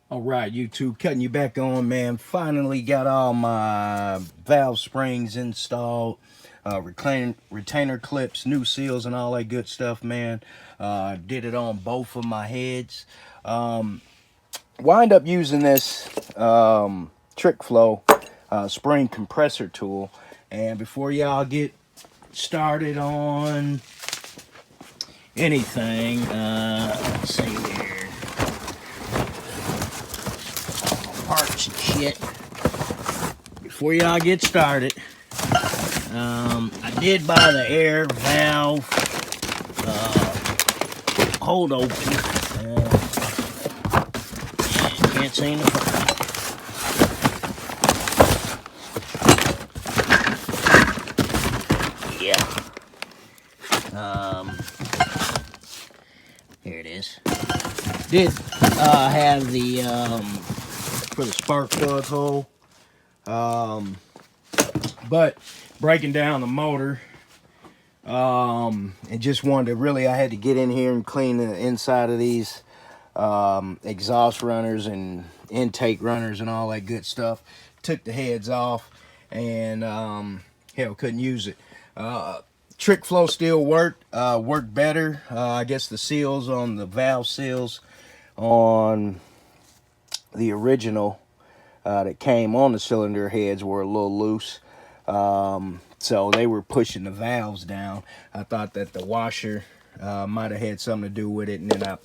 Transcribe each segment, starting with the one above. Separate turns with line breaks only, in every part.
All right, YouTube, cutting you back on, man. Finally got all my valve springs installed, retainer clips, new seals, and all that good stuff, man. Did it on both of my heads. Wind up using this Trick Flow spring compressor tool. And before y'all get started on anything, let's see here, parts and shit. Before y'all get started, I did buy the air valve hold open. Can't seem to find it. Yeah. Here it is. Did have the for the spark plug hole, but breaking down the motor. And just wanted to really, I had to get in here and clean the inside of these exhaust runners and intake runners and all that good stuff. Took the heads off and hell, couldn't use it. Trick Flow still worked better. I guess the seals on the valve seals on the original that came on the cylinder heads were a little loose. So they were pushing the valves down. I thought that the washer might have had something to do with it, and then I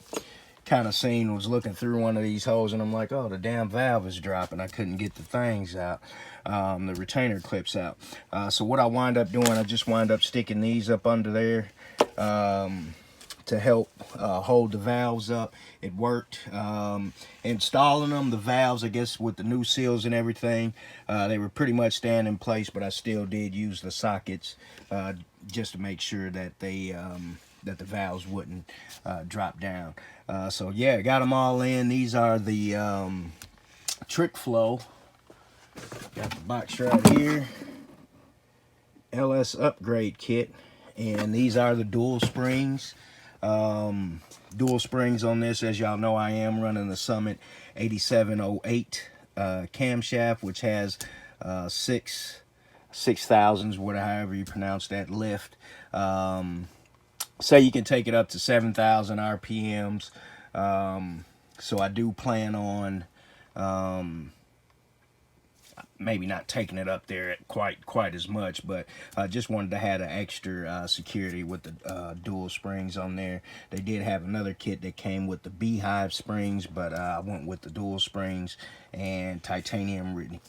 kind of was looking through one of these holes, and I'm like, oh, the damn valve is dropping. I couldn't get the things out, the retainer clips out. So what I wind up doing, I just wind up sticking these up under there to help hold the valves up. It worked. Installing them, the valves, I guess with the new seals and everything, they were pretty much staying in place, but I still did use the sockets just to make sure that they that the valves wouldn't drop down. So yeah, got them all in. These are the Trick Flow. Got the box right here. LS upgrade kit, and these are the dual springs. Dual springs on this. As y'all know, I am running the Summit 8708 camshaft, which has 6,000s, whatever, however you pronounce that, lift. So you can take it up to 7,000 RPMs. So I do plan on maybe not taking it up there at quite as much, but I just wanted to have an extra security with the dual springs on there. They did have another kit that came with the Beehive springs, but I went with the dual springs and titanium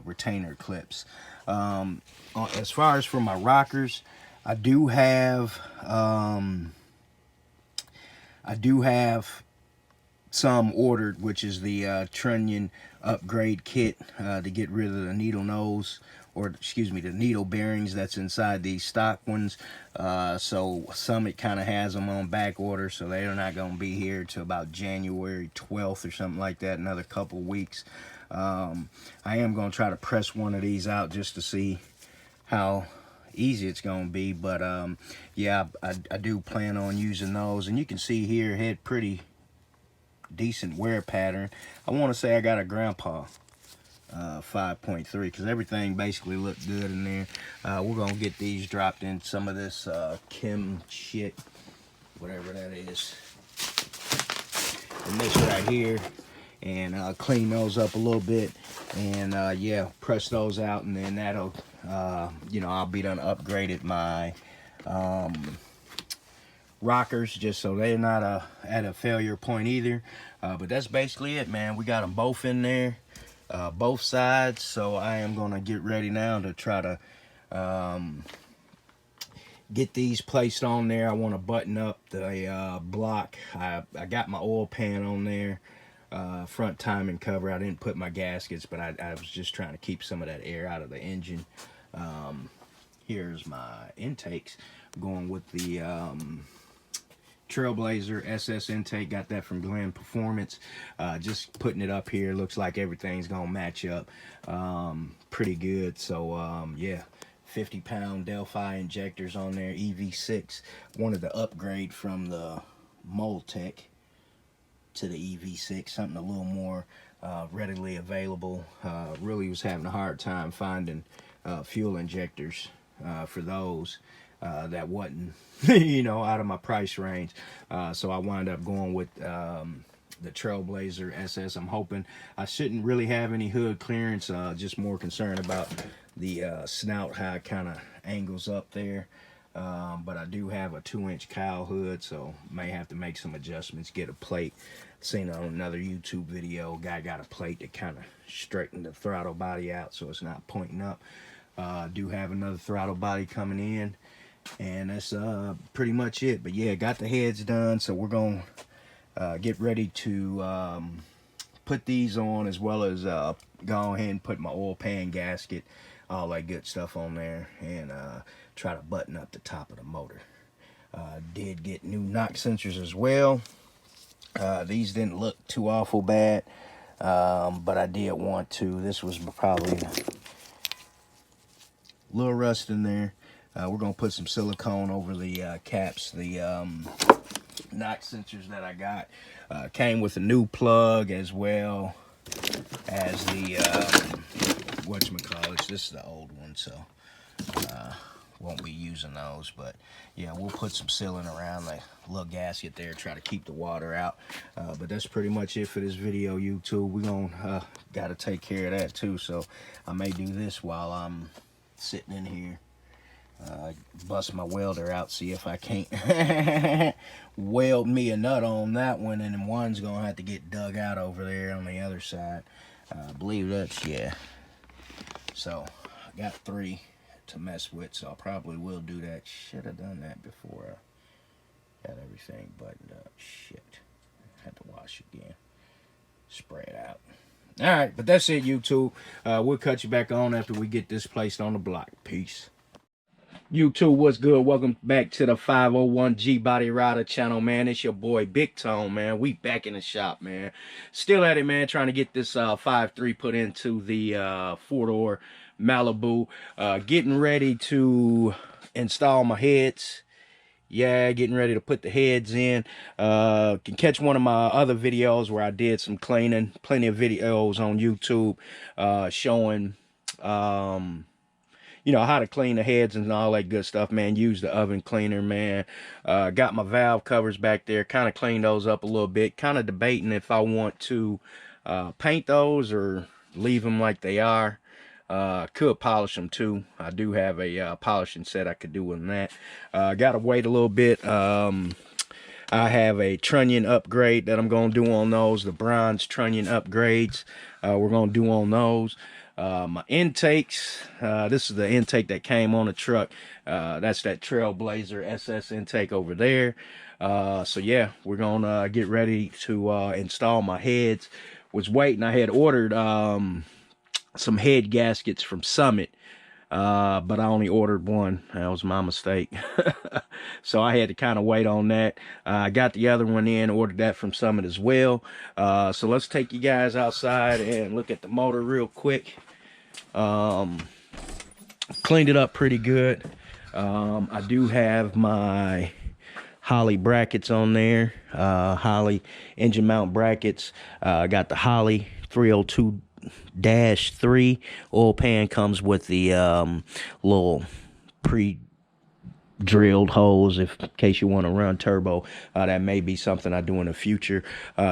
retainer clips. As far as for my rockers, I do have some ordered, which is the Trunnion upgrade kit to get rid of the needle nose, or excuse me, the needle bearings that's inside these stock ones. So Summit kind of has them on back order, so they're not going to be here till about January 12th or something like that, another couple weeks. I am going to try to press one of these out just to see how easy it's going to be, but yeah, I do plan on using those, and you can see here, had pretty decent wear pattern. I want to say I got a Grandpa 5.3 because everything basically looked good in there. We're gonna get these dropped in some of this Kim shit, whatever that is, and this right here, and clean those up a little bit, and yeah, press those out, and then that'll you know, I'll be done upgraded my rockers, just so they're not at a failure point either. But that's basically it, man. We got them both in there, both sides. So I am gonna get ready now to try to get these placed on there. I want to button up the block. I got my oil pan on there, front timing cover. I didn't put my gaskets, but I was just trying to keep some of that air out of the engine. Here's my intakes, going with the Trailblazer SS intake. Got that from Glen Performance. Just putting it up here, looks like everything's gonna match up pretty good. So yeah, 50-pound Delphi injectors on there, EV6. Wanted to upgrade from the Moltec. to the EV6, something a little more readily available. Really was having a hard time finding fuel injectors for those that wasn't, you know, out of my price range. So I wound up going with the Trailblazer SS. I'm hoping I shouldn't really have any hood clearance, just more concerned about the snout, how it kind of angles up there. But I do have a 2-inch cowl hood, so may have to make some adjustments, get a plate. Seen on another YouTube video, guy got a plate to kind of straighten the throttle body out so it's not pointing up. Do have another throttle body coming in, and that's pretty much it. But yeah, got the heads done, so we're gonna get ready to put these on, as well as go ahead and put my oil pan gasket, all that good stuff on there, and try to button up the top of the motor. Did get new knock sensors as well. These didn't look too awful bad, but I did want to. This was probably a little rust in there. We're gonna put some silicone over the caps. The knock sensors that I got came with a new plug, as well as the whatchamacallit. This is the old one, so won't be using those. But yeah, we'll put some sealing around the little gasket there, try to keep the water out. But that's pretty much it for this video, YouTube. We're gonna gotta take care of that too, so I may do this while I'm sitting in here. Bust my welder out, see if I can't weld me a nut on that one, and then one's gonna have to get dug out over there on the other side. I believe that's, yeah. So I got 3 to mess with, so I probably will do that. Should have done that before I got everything buttoned up. Shit, I had to wash again, spray it out. All right, but that's it, YouTube. We'll cut you back on after we get this placed on the block. Peace. YouTube, what's good? Welcome back to the 501 G Body Rider channel, man. It's your boy Big Tone, man. We back in the shop, man. Still at it, man, trying to get this 5.3 put into the 4-door Malibu. Getting ready to install my heads. Yeah, getting ready to put the heads in. Can catch one of my other videos where I did some cleaning. Plenty of videos on YouTube showing you know, how to clean the heads and all that good stuff, man. Use the oven cleaner, man. Got my valve covers back there. Kind of cleaned those up a little bit. Kind of debating if I want to paint those or leave them like they are. Could polish them too. I do have a polishing set I could do with that. Gotta wait a little bit. I have a trunnion upgrade that I'm going to do on those. The bronze trunnion upgrades we're going to do on those. My intakes, this is the intake that came on the truck. That's that Trailblazer SS intake over there. So yeah, we're gonna get ready to install my heads. Was waiting, I had ordered some head gaskets from Summit, but I only ordered one. That was my mistake. So I had to kind of wait on that. I got the other one in, ordered that from Summit as well. So let's take you guys outside and look at the motor real quick. Cleaned it up pretty good. I do have my Holley brackets on there. Holley engine mount brackets. I got the Holley 302-3 oil pan. Comes with the little pre-drilled holes in case you want to run turbo. That may be something I do in the future.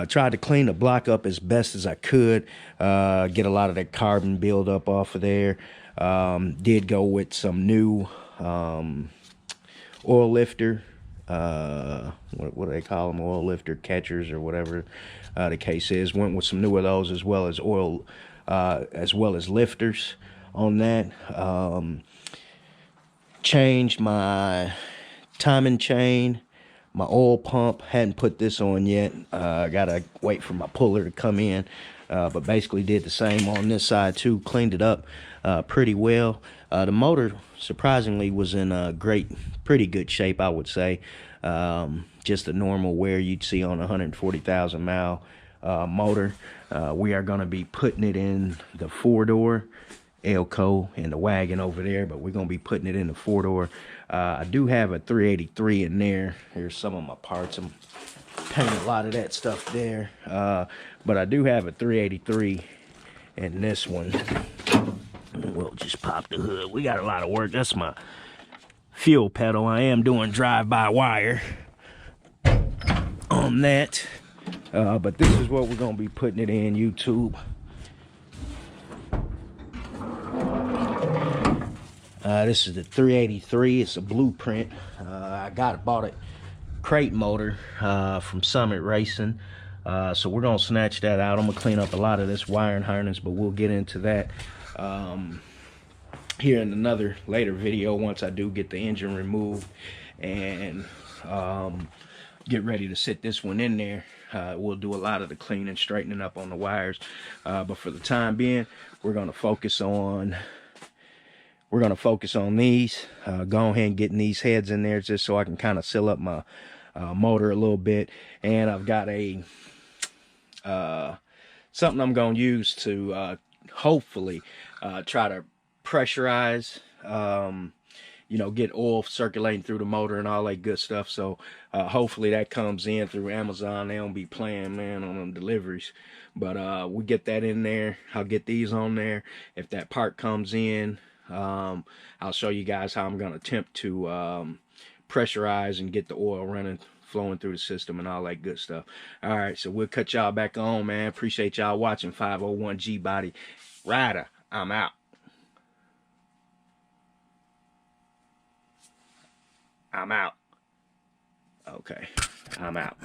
Tried to clean the block up as best as I could. Get a lot of that carbon buildup off of there. Did go with some new oil lifter. What do they call them? Oil lifter catchers or whatever the case is. Went with some new of those, as well as oil, as well as lifters on that. Changed my timing chain, my oil pump. Hadn't put this on yet. Gotta wait for my puller to come in. But basically did the same on this side too. Cleaned it up pretty well. The motor surprisingly was in pretty good shape, I would say. Just a normal wear you'd see on a 140,000 mile motor. We are going to be putting it in the 4-door Elco and the wagon over there, but we're going to be putting it in the 4-door. I do have a 383 in there. Here's some of my parts. I'm paint a lot of that stuff there. But I do have a 383 in this one. We'll just pop the hood. We got a lot of work. That's my fuel pedal. I am doing drive-by-wire on that. But this is what we're going to be putting it in YouTube. This is the 383. It's a blueprint. I bought it crate motor from Summit Racing. So we're going to snatch that out. I'm going to clean up a lot of this wiring harness, but we'll get into that here in another later video once I do get the engine removed and get ready to sit this one in there. We'll do a lot of the cleaning, straightening up on the wires. But for the time being, we're going to focus on these. Go ahead and getting these heads in there just so I can kind of seal up my motor a little bit. And I've got a something I'm going to use to hopefully try to pressurize, you know, get oil circulating through the motor and all that good stuff. So hopefully that comes in through Amazon. They don't be playing, man, on them deliveries. But we get that in there. I'll get these on there. If that part comes in, I'll show you guys how I'm going to attempt to pressurize and get the oil running, flowing through the system and all that good stuff. All right, so we'll cut y'all back on, man. Appreciate y'all watching. 501 G-Body Rider. I'm out. I'm out. Okay, I'm out.